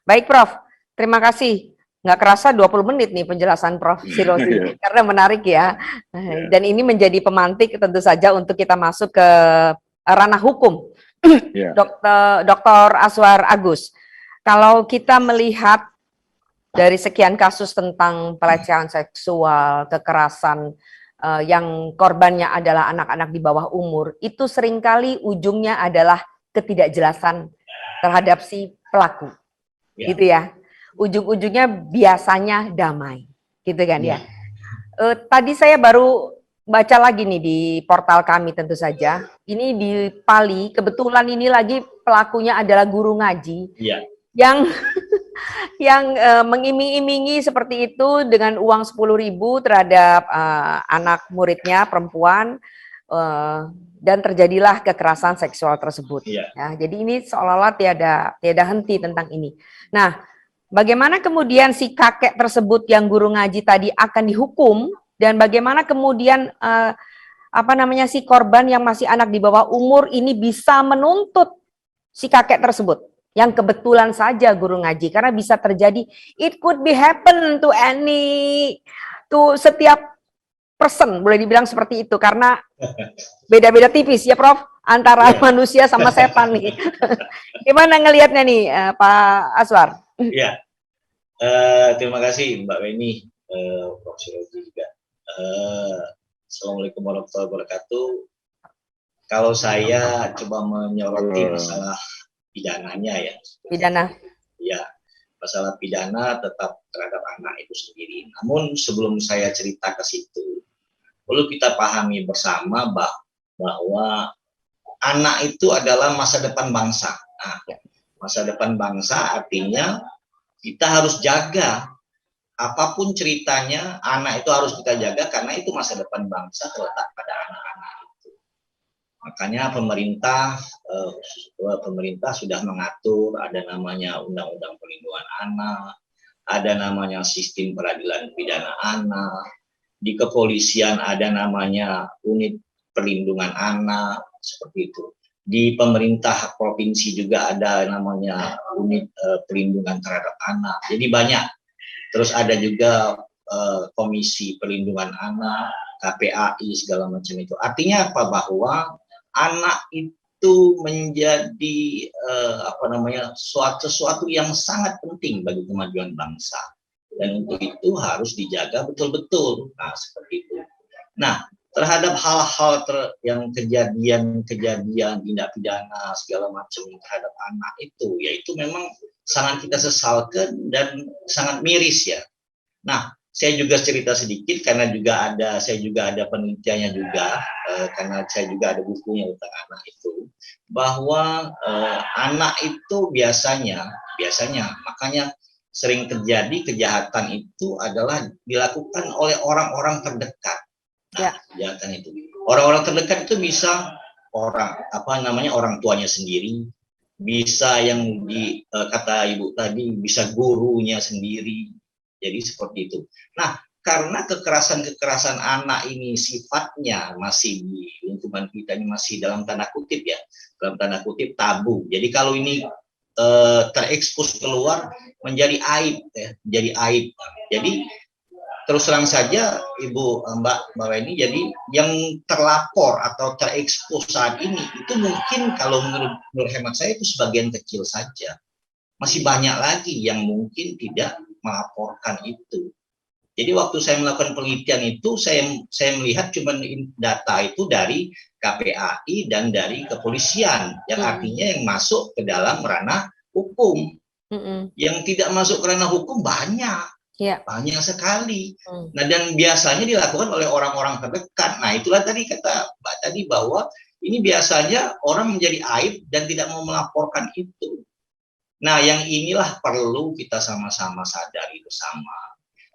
Baik, Prof. Terima kasih. Nggak kerasa 20 menit nih penjelasan Prof. Sirozi, karena menarik ya. Dan ini menjadi pemantik tentu saja untuk kita masuk ke ranah hukum. Dr. Aswar Agus, kalau kita melihat dari sekian kasus tentang pelecehan seksual, kekerasan, yang korbannya adalah anak-anak di bawah umur, itu seringkali ujungnya adalah ketidakjelasan terhadap si pelaku, gitu ya. Ujung-ujungnya biasanya damai, gitu kan ya. Tadi saya baru baca lagi nih di portal kami tentu saja. Ini di Pali, kebetulan ini lagi pelakunya adalah guru ngaji yang mengiming-imingi seperti itu dengan uang 10.000 terhadap anak muridnya perempuan, dan terjadilah kekerasan seksual tersebut. Ya, jadi ini seolah-olah tiada henti tentang ini. Nah, bagaimana kemudian si kakek tersebut yang guru ngaji tadi akan dihukum, dan bagaimana kemudian si korban yang masih anak di bawah umur ini bisa menuntut si kakek tersebut yang kebetulan saja guru ngaji, karena bisa terjadi, it could be happen to setiap person, boleh dibilang seperti itu, karena beda-beda tipis ya Prof antara manusia sama setan nih. Gimana ngelihatnya nih Pak Aswar? Ya, terima kasih Mbak Weni, Prof. Sirozi juga. Assalamualaikum warahmatullahi wabarakatuh. Kalau saya coba menyoroti masalah pidananya ya. Pidana. Ya, masalah pidana tetap terhadap anak itu sendiri. Namun sebelum saya cerita ke situ, perlu kita pahami bersama bahwa anak itu adalah masa depan bangsa. Nah, masa depan bangsa artinya kita harus jaga apapun ceritanya, anak itu harus kita jaga karena itu masa depan bangsa terletak pada anak-anak itu. Makanya pemerintah sudah mengatur, ada namanya Undang-Undang Perlindungan Anak, ada namanya Sistem Peradilan Pidana Anak, di kepolisian ada namanya Unit Perlindungan Anak, seperti itu. Di pemerintah provinsi juga ada namanya Unit Perlindungan Terhadap Anak. Jadi banyak. Terus ada juga Komisi Perlindungan Anak, KPAI, segala macam itu. Artinya apa? Bahwa anak itu menjadi sesuatu yang sangat penting bagi kemajuan bangsa. Dan untuk itu harus dijaga betul-betul. Nah, seperti itu. Nah, terhadap hal-hal yang kejadian tindak pidana segala macam terhadap anak itu, yaitu memang sangat kita sesalkan dan sangat miris ya. Nah, saya juga cerita sedikit karena saya juga ada penelitiannya juga, karena saya juga ada bukunya tentang anak itu, bahwa anak itu biasanya makanya sering terjadi kejahatan itu adalah dilakukan oleh orang-orang terdekat. Nah, kejahatan itu orang-orang terdekat itu bisa orang tuanya sendiri, bisa yang kata ibu tadi, bisa gurunya sendiri. Jadi seperti itu. Nah, karena kekerasan anak ini sifatnya masih di lingkungan kita ini masih dalam tanda kutip tabu. Jadi kalau ini terekspos keluar menjadi aib ya, menjadi aib. Jadi terus terang saja Mbak Weni, jadi yang terlapor atau terekspos saat ini itu mungkin kalau menurut hemat saya itu sebagian kecil saja. Masih banyak lagi yang mungkin tidak melaporkan itu. Jadi waktu saya melakukan penelitian itu saya melihat cuma data itu dari KPAI dan dari kepolisian, yang artinya yang masuk ke dalam ranah hukum. Yang tidak masuk ke ranah hukum banyak. Banyak sekali. Nah, dan biasanya dilakukan oleh orang-orang terdekat. Nah, itulah tadi kata Mbak tadi bahwa ini biasanya orang menjadi aib dan tidak mau melaporkan itu. Nah, yang inilah perlu kita sama-sama sadari bersama.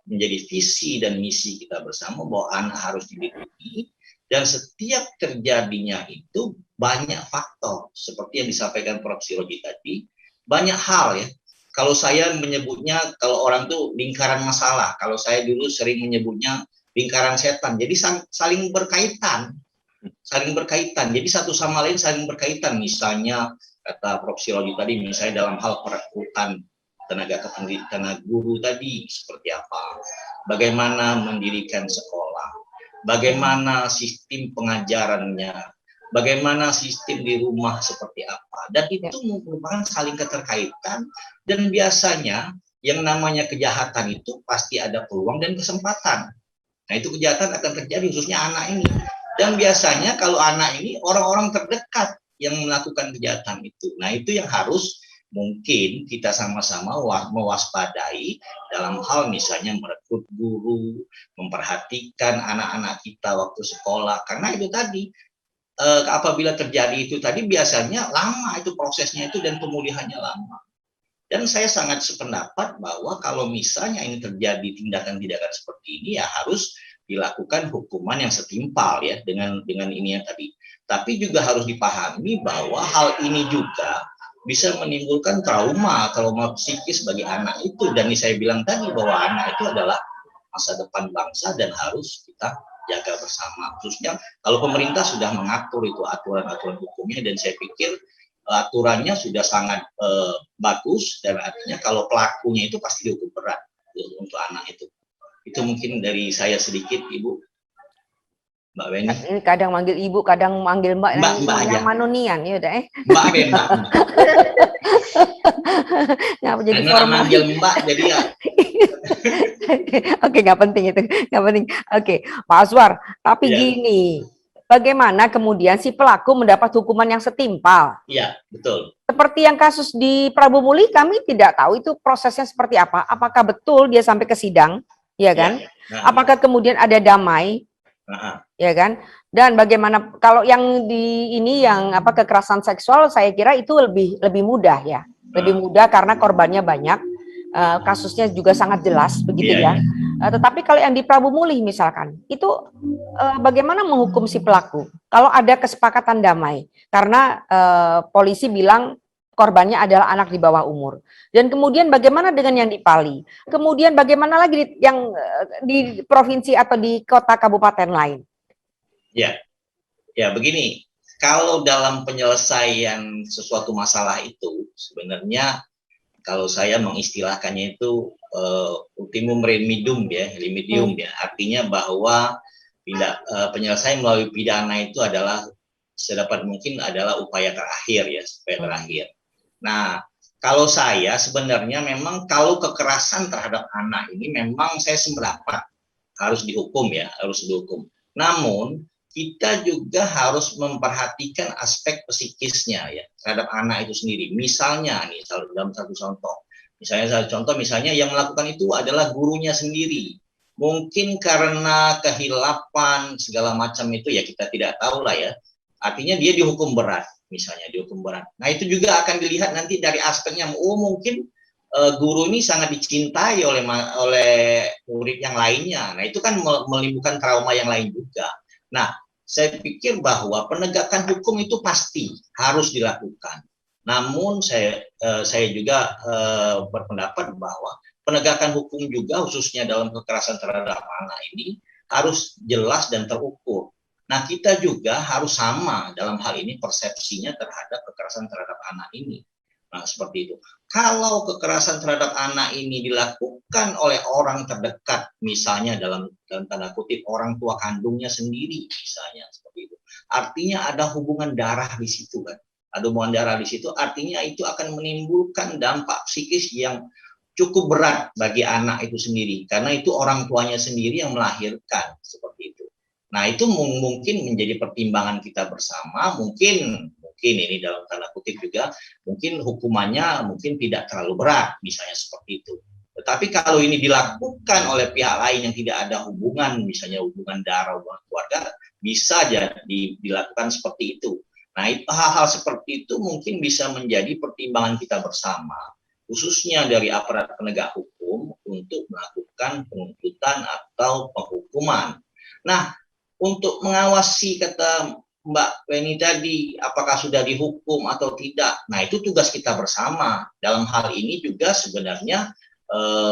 Menjadi visi dan misi kita bersama bahwa anak harus dilindungi, dan setiap terjadinya itu banyak faktor. Seperti yang disampaikan Prof. Sirozi tadi, banyak hal ya. Kalau saya menyebutnya, kalau orang tuh lingkaran masalah. Kalau saya dulu sering menyebutnya lingkaran setan. Jadi saling berkaitan. Jadi satu sama lain saling berkaitan. Misalnya, kata Prof. Sirozi tadi, misalnya dalam hal perekrutan tenaga guru tadi seperti apa, bagaimana mendirikan sekolah, bagaimana sistem pengajarannya, bagaimana sistem di rumah seperti apa, dan itu merupakan saling keterkaitan. Dan biasanya yang namanya kejahatan itu pasti ada peluang dan kesempatan. Nah, itu kejahatan akan terjadi khususnya anak ini. Dan biasanya kalau anak ini orang-orang terdekat yang melakukan kejahatan itu. Nah, itu yang harus mungkin kita sama-sama mewaspadai dalam hal misalnya merekrut guru, memperhatikan anak-anak kita waktu sekolah. Karena itu tadi, apabila terjadi itu tadi biasanya lama itu prosesnya itu dan pemulihannya lama. Dan saya sangat sependapat bahwa kalau misalnya ini terjadi tindakan-tindakan seperti ini, ya harus dilakukan hukuman yang setimpal ya dengan ini yang tadi. Tapi juga harus dipahami bahwa hal ini juga bisa menimbulkan trauma psikis bagi anak itu. Dan ini saya bilang tadi bahwa anak itu adalah masa depan bangsa dan harus kita jaga bersama. Khususnya kalau pemerintah sudah mengatur itu aturan-aturan hukumnya, dan saya pikir aturannya sudah sangat bagus, dan artinya kalau pelakunya itu pasti dihukum berat untuk anak itu. Itu mungkin dari saya sedikit, Ibu. Mbak Weni. Ini kadang manggil Ibu, kadang manggil Mbak yang manunian, ya udah Mbak Ben, Mbak. Nggak jadi formal. Manggil Mbak jadi ya. Oke, nggak penting itu, nggak penting. Oke, Pak Aswar, tapi gini, bagaimana kemudian si pelaku mendapat hukuman yang setimpal? Iya, betul. Seperti yang kasus di Prabu Muli, kami tidak tahu itu prosesnya seperti apa. Apakah betul dia sampai ke sidang, ya kan? Apakah kemudian ada damai, ya kan? Dan bagaimana kalau yang di ini yang kekerasan seksual, saya kira itu lebih mudah ya, lebih mudah karena korbannya banyak. Kasusnya juga sangat jelas begitu ya. Tetapi kalau yang di Prabu Muli misalkan, itu bagaimana menghukum si pelaku? Kalau ada kesepakatan damai, karena polisi bilang korbannya adalah anak di bawah umur. Dan kemudian bagaimana dengan yang di Pali? Kemudian bagaimana lagi yang di provinsi atau di kota kabupaten lain? Ya begini. Kalau dalam penyelesaian sesuatu masalah itu sebenarnya, kalau saya mengistilahkannya itu ultimum remedium ya, artinya bahwa penyelesaian melalui pidana itu adalah sedapat mungkin adalah upaya terakhir ya, Nah, kalau saya sebenarnya memang kalau kekerasan terhadap anak ini memang saya sependapat harus dihukum ya, Namun kita juga harus memperhatikan aspek psikisnya ya terhadap anak itu sendiri. Misalnya nih, dalam satu contoh, misalnya yang melakukan itu adalah gurunya sendiri. Mungkin karena kehilapan segala macam itu ya, kita tidak tahu lah ya. Artinya dia dihukum berat, misalnya dihukum berat. Nah, itu juga akan dilihat nanti dari aspeknya. Mungkin guru ini sangat dicintai oleh murid yang lainnya. Nah, itu kan menimbulkan trauma yang lain juga. Nah, saya pikir bahwa penegakan hukum itu pasti harus dilakukan. Namun saya juga berpendapat bahwa penegakan hukum juga khususnya dalam kekerasan terhadap anak ini harus jelas dan terukur. Nah, kita juga harus sama dalam hal ini persepsinya terhadap kekerasan terhadap anak ini. Nah, seperti itu. Kalau kekerasan terhadap anak ini dilakukan oleh orang terdekat, misalnya dalam tanda kutip orang tua kandungnya sendiri, misalnya seperti itu. Artinya ada hubungan darah di situ kan. Ada hubungan darah di situ, artinya itu akan menimbulkan dampak psikis yang cukup berat bagi anak itu sendiri. Karena itu orang tuanya sendiri yang melahirkan, seperti itu. Nah, itu mungkin menjadi pertimbangan kita bersama, mungkin ini dalam tanda kutip juga, mungkin hukumannya mungkin tidak terlalu berat, misalnya seperti itu. Tetapi kalau ini dilakukan oleh pihak lain yang tidak ada hubungan, misalnya hubungan darah, hubungan keluarga, bisa jadi dilakukan seperti itu. Nah, hal-hal seperti itu mungkin bisa menjadi pertimbangan kita bersama, khususnya dari aparat penegak hukum untuk melakukan penuntutan atau penghukuman. Nah, untuk mengawasi, kata Mbak Weni tadi, apakah sudah dihukum atau tidak. Nah, itu tugas kita bersama. Dalam hal ini juga sebenarnya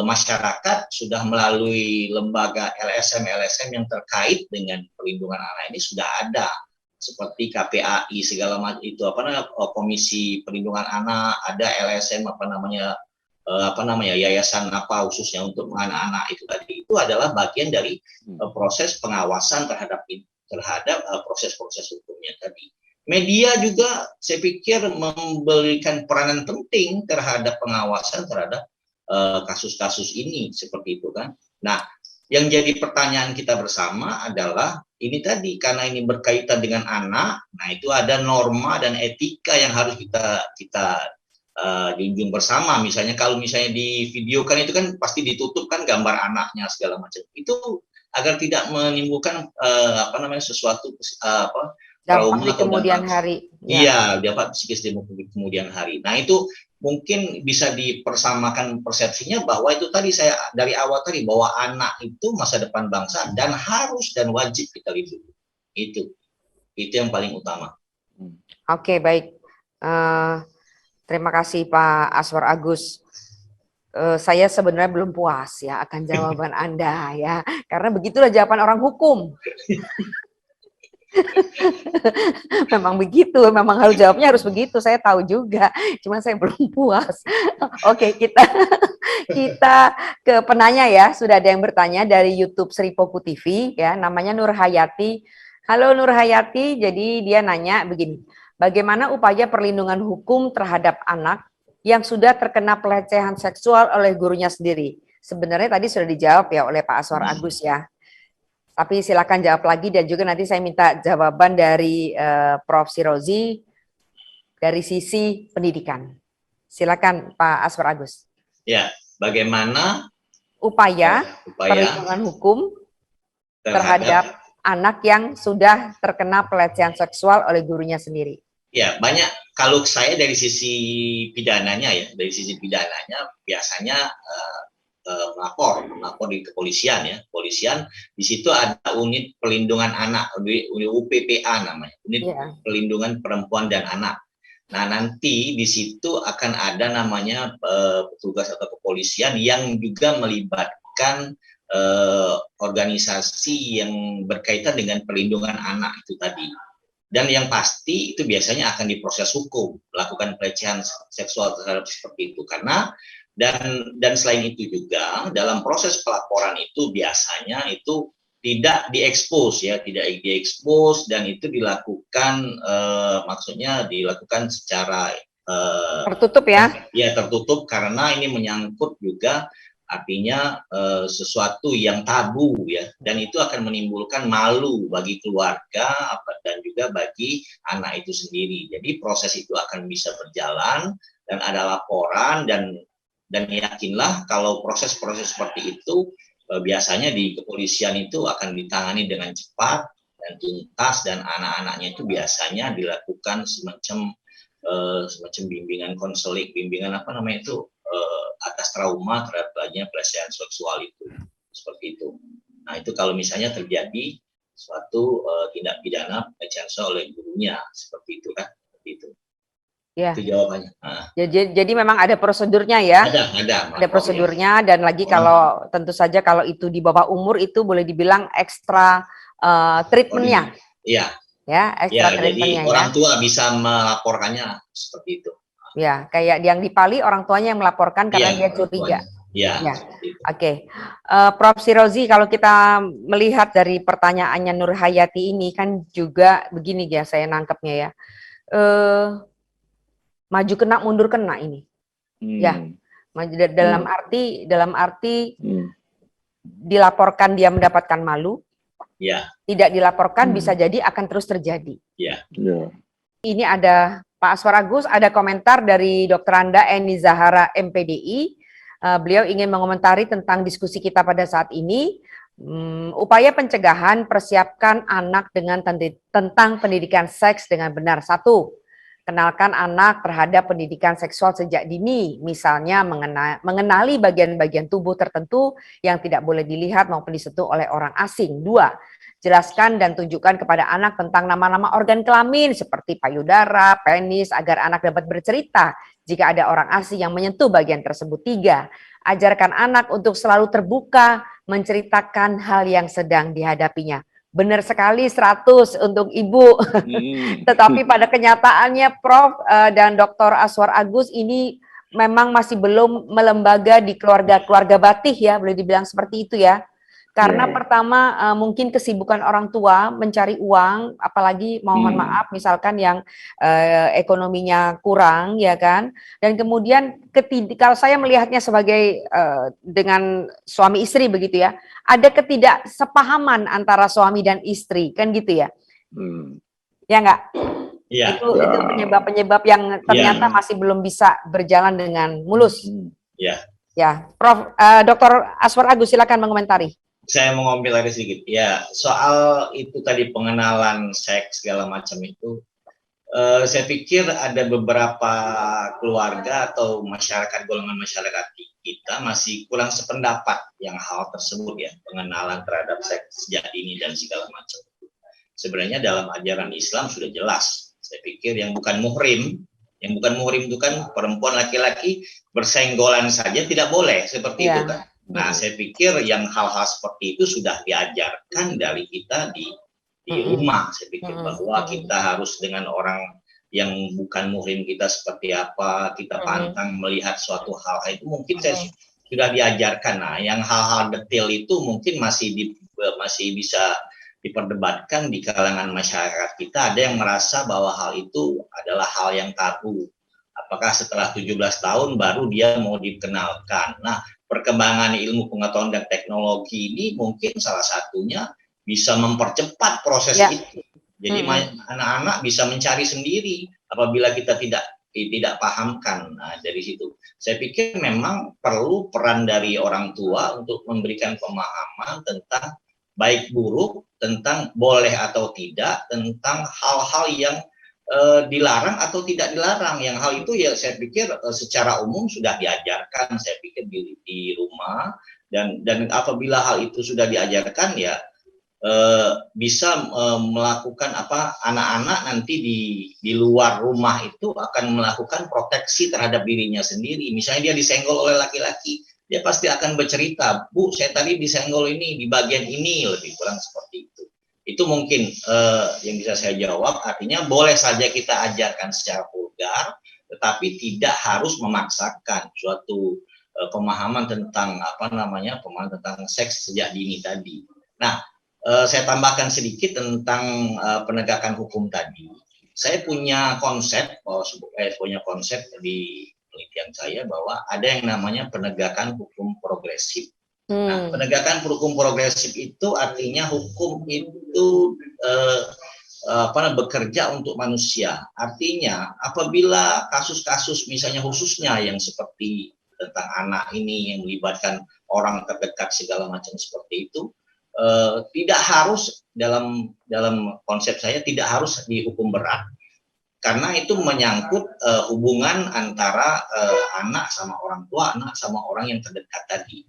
masyarakat sudah melalui lembaga LSM yang terkait dengan perlindungan anak ini sudah ada. Seperti KPAI segala macam itu, Komisi Perlindungan Anak, ada LSM yayasan apa khususnya untuk anak-anak itu tadi, itu adalah bagian dari proses pengawasan terhadap proses-proses hukumnya tadi. Media juga saya pikir memberikan peranan penting terhadap pengawasan terhadap kasus-kasus ini seperti itu kan. Nah, yang jadi pertanyaan kita bersama adalah ini tadi, karena ini berkaitan dengan anak, nah itu ada norma dan etika yang harus kita junjung bersama. Misalnya kalau misalnya di video kan itu kan pasti ditutup kan gambar anaknya segala macam. Itu agar tidak menimbulkan sesuatu dampak trauma di atau kemudian dampak, hari. Iya, dampak psikis di kemudian hari. Nah itu mungkin bisa dipersamakan persepsinya bahwa itu tadi saya dari awal tadi, bahwa anak itu masa depan bangsa dan harus dan wajib kita lindungi. Itu yang paling utama. Oke, baik. Terima kasih Pak Aswar Agus. Saya sebenarnya belum puas ya akan jawaban Anda ya, karena begitulah jawaban orang hukum. Memang begitu, memang harus jawabnya harus begitu. Saya tahu juga, cuma saya belum puas. Oke, kita ke penanya ya. Sudah ada yang bertanya dari YouTube Sri Poku TV ya, namanya Nur Hayati. Halo Nur Hayati, jadi dia nanya begini, bagaimana upaya perlindungan hukum terhadap anak yang sudah terkena pelecehan seksual oleh gurunya sendiri? Sebenarnya tadi sudah dijawab ya oleh Pak Aswar Agus ya. Tapi silakan jawab lagi, dan juga nanti saya minta jawaban dari Prof. Sirozi dari sisi pendidikan. Silakan Pak Aswar Agus. Ya, bagaimana upaya perlindungan hukum terhadap anak yang sudah terkena pelecehan seksual oleh gurunya sendiri? Ya, banyak. Kalau saya dari sisi pidananya biasanya melapor di kepolisian ya. Polisian di situ ada unit perlindungan anak, UPPA namanya, unit perlindungan perempuan dan anak. Nah, nanti di situ akan ada namanya petugas atau kepolisian yang juga melibatkan organisasi yang berkaitan dengan perlindungan anak itu tadi. Dan yang pasti itu biasanya akan diproses hukum, melakukan pelecehan seksual terhadap seperti itu. Karena dan selain itu juga dalam proses pelaporan itu biasanya itu tidak diekspos ya, dan itu dilakukan maksudnya dilakukan secara tertutup ya? Ya, tertutup, karena ini menyangkut juga artinya sesuatu yang tabu ya, dan itu akan menimbulkan malu bagi keluarga dan juga bagi anak itu sendiri. Jadi proses itu akan bisa berjalan dan ada laporan, dan yakinlah kalau proses-proses seperti itu biasanya di kepolisian itu akan ditangani dengan cepat dan tuntas, dan anak-anaknya itu biasanya dilakukan semacam bimbingan konseling, bimbingan atas trauma terhadap pelecehan seksual itu, seperti itu. Nah itu kalau misalnya terjadi suatu tindak pidana pelecehan seksual oleh gurunya, seperti itu kan, seperti itu. Ya. Itu jawabannya. Jadi memang ada prosedurnya ya? Ada prosedurnya, dan lagi kalau tentu saja kalau itu di bawah umur itu boleh dibilang ekstra treatmentnya. Iya. Ya, ekstra treatmentnya. Jadi orang tua bisa melaporkannya seperti itu. Ya, kayak yang di Pali orang tuanya yang melaporkan karena dia curiga. Iya. Oke. Prof. Sirozi, kalau kita melihat dari pertanyaannya Nur Hayati ini kan juga begini ya, saya nangkepnya ya. Maju kena mundur kena ini, ya, dalam arti dilaporkan dia mendapatkan malu, tidak dilaporkan bisa jadi akan terus terjadi. Ini ada Pak Aswar Agus, ada komentar dari Dr. Anda Eni Zahara MPDI. Beliau ingin mengomentari tentang diskusi kita pada saat ini. Upaya pencegahan, persiapkan anak dengan tentang pendidikan seks dengan benar. 1. Kenalkan anak terhadap pendidikan seksual sejak dini, misalnya mengenali bagian-bagian tubuh tertentu yang tidak boleh dilihat maupun disentuh oleh orang asing. 2. Jelaskan dan tunjukkan kepada anak tentang nama-nama organ kelamin seperti payudara, penis, agar anak dapat bercerita jika ada orang asing yang menyentuh bagian tersebut. 3. Ajarkan anak untuk selalu terbuka menceritakan hal yang sedang dihadapinya. Benar sekali, 100 untuk Ibu. Tetapi pada kenyataannya Prof dan Dr. Aswar Agus, ini memang masih belum melembaga di keluarga Batih ya, boleh dibilang seperti itu ya. Karena pertama mungkin kesibukan orang tua mencari uang, apalagi mohon maaf misalkan yang ekonominya kurang ya kan. Dan kemudian kalau saya melihatnya sebagai dengan suami istri begitu ya, ada ketidaksepahaman antara suami dan istri kan gitu ya. Ya enggak? Iya. Itu penyebab-penyebab yang ternyata masih belum bisa berjalan dengan mulus. Ya. Ya, Prof. Dr. Aswar Agus silakan mengomentari. Saya mau ngambil lagi sedikit. Ya, soal itu tadi pengenalan seks segala macam itu, saya pikir ada beberapa keluarga atau masyarakat, golongan masyarakat kita masih kurang sependapat yang hal tersebut ya, pengenalan terhadap seks sejak dini dan segala macam. Sebenarnya dalam ajaran Islam sudah jelas. Saya pikir yang bukan muhrim itu kan perempuan laki-laki bersenggolan saja tidak boleh seperti itu kan. Nah, saya pikir yang hal-hal seperti itu sudah diajarkan dari kita di rumah. Saya pikir bahwa kita harus dengan orang yang bukan muhrim kita seperti apa, kita pantang melihat suatu hal itu mungkin saya sudah diajarkan. Nah, yang hal-hal detail itu mungkin masih bisa diperdebatkan di kalangan masyarakat kita. Ada yang merasa bahwa hal itu adalah hal yang tabu. Apakah setelah 17 tahun baru dia mau dikenalkan. Nah, perkembangan ilmu pengetahuan dan teknologi ini mungkin salah satunya bisa mempercepat proses itu. Jadi anak-anak bisa mencari sendiri apabila kita tidak pahamkan. Nah, dari situ saya pikir memang perlu peran dari orang tua untuk memberikan pemahaman tentang baik buruk, tentang boleh atau tidak, tentang hal-hal yang dilarang atau tidak dilarang. Yang hal itu ya saya pikir secara umum sudah diajarkan, saya pikir di rumah, dan apabila hal itu sudah diajarkan ya bisa melakukan anak-anak nanti di luar rumah itu akan melakukan proteksi terhadap dirinya sendiri. Misalnya dia disenggol oleh laki-laki, dia pasti akan bercerita, Bu, saya tadi disenggol ini di bagian ini, lebih kurang seperti itu. Itu mungkin yang bisa saya jawab. Artinya boleh saja kita ajarkan secara vulgar, tetapi tidak harus memaksakan suatu pemahaman tentang pemahaman tentang seks sejak dini tadi. Nah, saya tambahkan sedikit tentang penegakan hukum tadi. Saya punya konsep di penelitian saya bahwa ada yang namanya penegakan hukum progresif. Nah, penegakan hukum progresif itu artinya hukum itu bekerja untuk manusia. Artinya apabila kasus-kasus misalnya khususnya yang seperti tentang anak ini yang melibatkan orang terdekat segala macam seperti itu, tidak harus dalam konsep saya tidak harus dihukum berat. Karena itu menyangkut hubungan antara anak sama orang tua, anak sama orang yang terdekat tadi.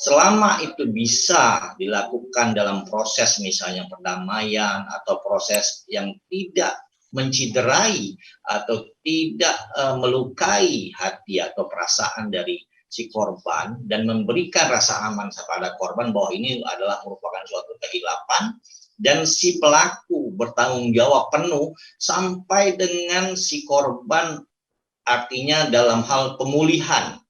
Selama itu bisa dilakukan dalam proses misalnya perdamaian atau proses yang tidak menciderai atau tidak melukai hati atau perasaan dari si korban dan memberikan rasa aman kepada korban bahwa ini adalah merupakan suatu kehilapan, dan si pelaku bertanggung jawab penuh sampai dengan si korban, artinya dalam hal pemulihan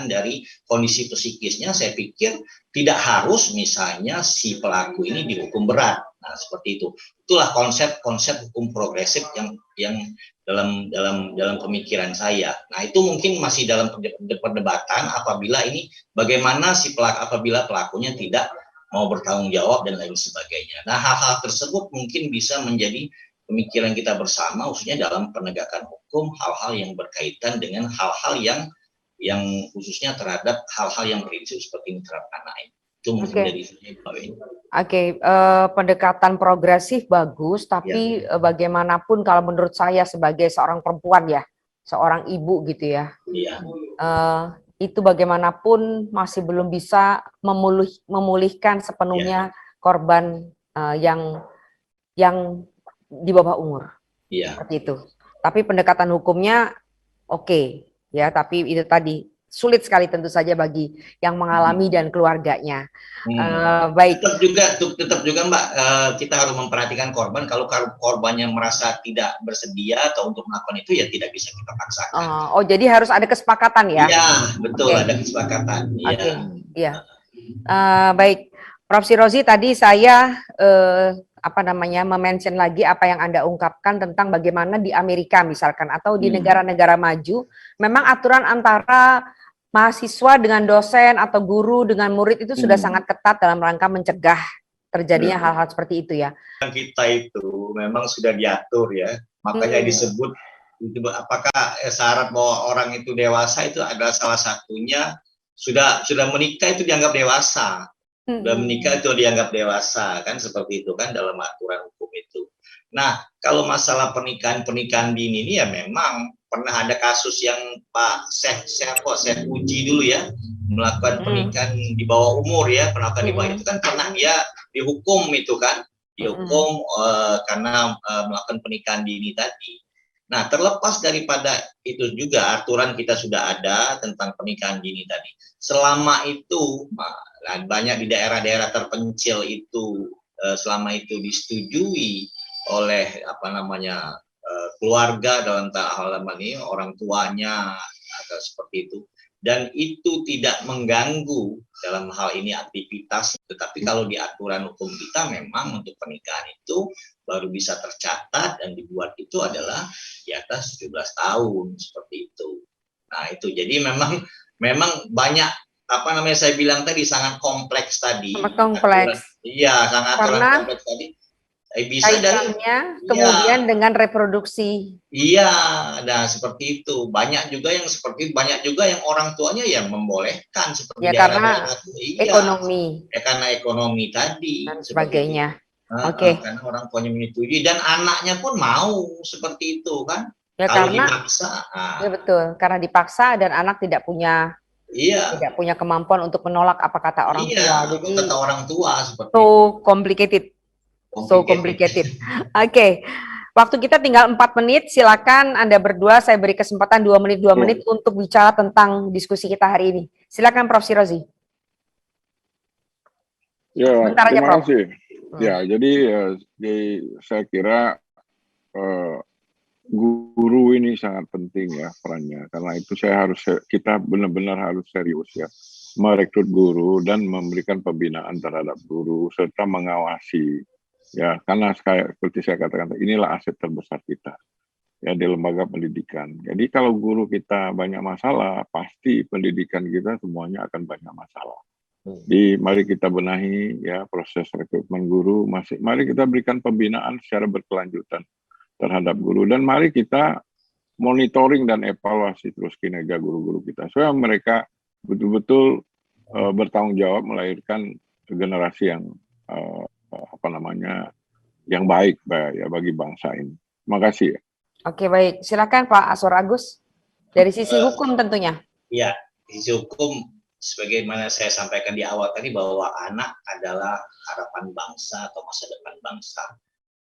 dari kondisi psikisnya. Saya pikir tidak harus misalnya si pelaku ini dihukum berat. Nah, seperti itu. Itulah konsep hukum progresif yang dalam pemikiran saya. Nah, itu mungkin masih dalam perdebatan apabila ini bagaimana apabila pelakunya tidak mau bertanggung jawab dan lain sebagainya. Nah, hal-hal tersebut mungkin bisa menjadi pemikiran kita bersama, khususnya dalam penegakan hukum, hal-hal yang berkaitan dengan hal-hal yang khususnya terhadap hal-hal yang prinsip seperti diterapkan anak. Itu mungkin dari sini, Pak Wen. Pendekatan progresif bagus, tapi bagaimanapun kalau menurut saya sebagai seorang perempuan ya, seorang ibu gitu ya, itu bagaimanapun masih belum bisa memulihkan sepenuhnya korban yang di bawah umur, seperti itu. Tapi pendekatan hukumnya oke, ya. Tapi itu tadi sulit sekali tentu saja bagi yang mengalami dan keluarganya. Baik. Tetap juga Mbak, kita harus memperhatikan korban. Kalau korbannya merasa tidak bersedia atau untuk melakukan itu, ya tidak bisa kita paksakan. Oh, jadi harus ada kesepakatan ya? Iya, betul, ada kesepakatan. Oke, iya. Baik, Prof. Sirozi, tadi saya mention lagi apa yang Anda ungkapkan tentang bagaimana di Amerika misalkan atau di negara-negara maju, memang aturan antara mahasiswa dengan dosen atau guru dengan murid itu sudah sangat ketat dalam rangka mencegah terjadinya hal-hal seperti itu ya. Kita itu memang sudah diatur ya, makanya disebut itu apakah syarat bahwa orang itu dewasa itu adalah salah satunya sudah menikah itu dianggap dewasa. Sudah menikah itu dianggap dewasa, kan seperti itu kan dalam aturan hukum itu. Nah, kalau masalah pernikahan dini ini ya memang pernah ada kasus yang Pak Syekh Uji dulu ya, melakukan pernikahan di bawah umur ya, melakukan di bawah itu kan pernah dia dihukum itu kan, karena melakukan pernikahan dini tadi. Nah, terlepas daripada itu juga aturan kita sudah ada tentang pernikahan dini tadi. Selama itu banyak di daerah-daerah terpencil itu selama itu disetujui oleh keluarga dalam hal ini orang tuanya atau seperti itu, dan itu tidak mengganggu dalam hal ini aktivitas. Tetapi kalau di aturan hukum kita memang untuk pernikahan itu baru bisa tercatat dan dibuat itu adalah di atas 17 tahun seperti itu. Nah itu jadi memang banyak saya bilang tadi sangat kompleks tadi. Sangat kompleks. Iya, sangat kompleks tadi. Bisa kaitannya kemudian dengan reproduksi. Iya, nah seperti itu. Banyak juga yang orang tuanya yang membolehkan seperti ya karena ekonomi. Ya karena ekonomi tadi dan sebagainya. Karena orang tuanya menyetujui dan anaknya pun mau seperti itu kan. Ya kalau karena dipaksa. Ya betul, karena dipaksa dan anak tidak punya kemampuan untuk menolak apa kata orang tua. Jadi kata orang tua seperti so complicated. Oke. Waktu kita tinggal 4 menit, silakan Anda berdua, saya beri kesempatan 2 menit untuk bicara tentang diskusi kita hari ini. Silakan Prof. Sirozi. Ya, terima kasih. Ya, jadi saya kira guru ini sangat penting ya perannya. Karena itu kita benar-benar harus serius ya merekrut guru dan memberikan pembinaan terhadap guru serta mengawasi. Ya, karena seperti saya katakan, inilah aset terbesar kita ya di lembaga pendidikan. Jadi kalau guru kita banyak masalah, pasti pendidikan kita semuanya akan banyak masalah. Mari kita benahi ya proses rekrutmen guru, mari kita berikan pembinaan secara berkelanjutan terhadap guru dan mari kita monitoring dan evaluasi terus kinerja guru-guru kita supaya mereka betul-betul bertanggung jawab melahirkan generasi yang yang baik ya bagi bangsa ini. Terima kasih ya. Oke, baik. Silakan Pak Aswar Agus. Dari sisi hukum tentunya. Iya, sisi hukum sebagaimana saya sampaikan di awal tadi bahwa anak adalah harapan bangsa atau masa depan bangsa.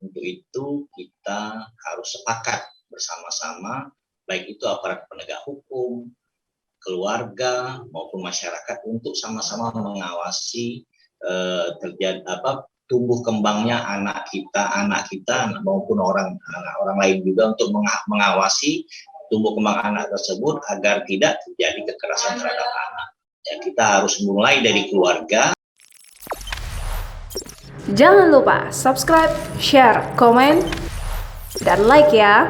Untuk itu kita harus sepakat bersama-sama, baik itu aparat penegak hukum, keluarga maupun masyarakat untuk sama-sama mengawasi tumbuh kembangnya anak kita maupun orang lain juga untuk mengawasi tumbuh kembang anak tersebut agar tidak terjadi kekerasan terhadap anak. Ya, kita harus mulai dari keluarga. Jangan lupa subscribe, share, komen, dan like ya.